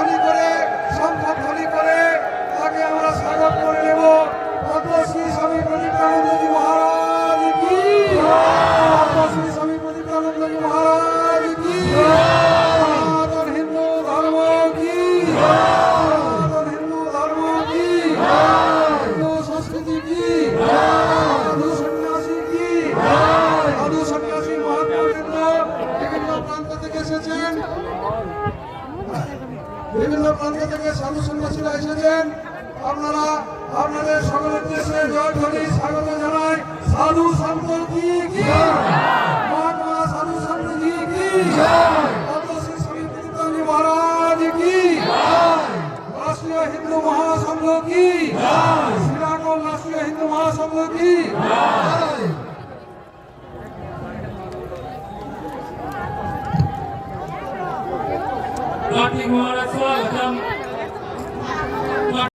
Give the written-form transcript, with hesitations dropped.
ধ্বনি করে শঙ্খ ধ্বনি করে তাকে আমরা স্বাগত করে নেব। পদ্মশ্রী স্বামী প্রদীপ্তানন্দজি মহারাজ কি, পদ্মশ্রী স্বামী প্রদীপ্তানন্দজি মহারাজ কি, সনাতন হিন্দু ধর্ম কি, সনাতন হিন্দু ধর্ম কি, হিন্দু সংস্কৃতি কি, সাধু সন্ন্যাসী কি, সাধু সন্ন্যাসী মহাত্মা কেন্দ্র বিভিন্ন প্রান্ত থেকে এসেছেন, বিভিন্ন প্রান্ত থেকে সাধু সন্ন্যাসীরা এসেছেন। আপনারা আপনাদের সকলের দেশে জয় ধ্বনি স্বাগত জানাই। সাধু সন্ত কি, মহাত্মা সাধু সন্ত কি।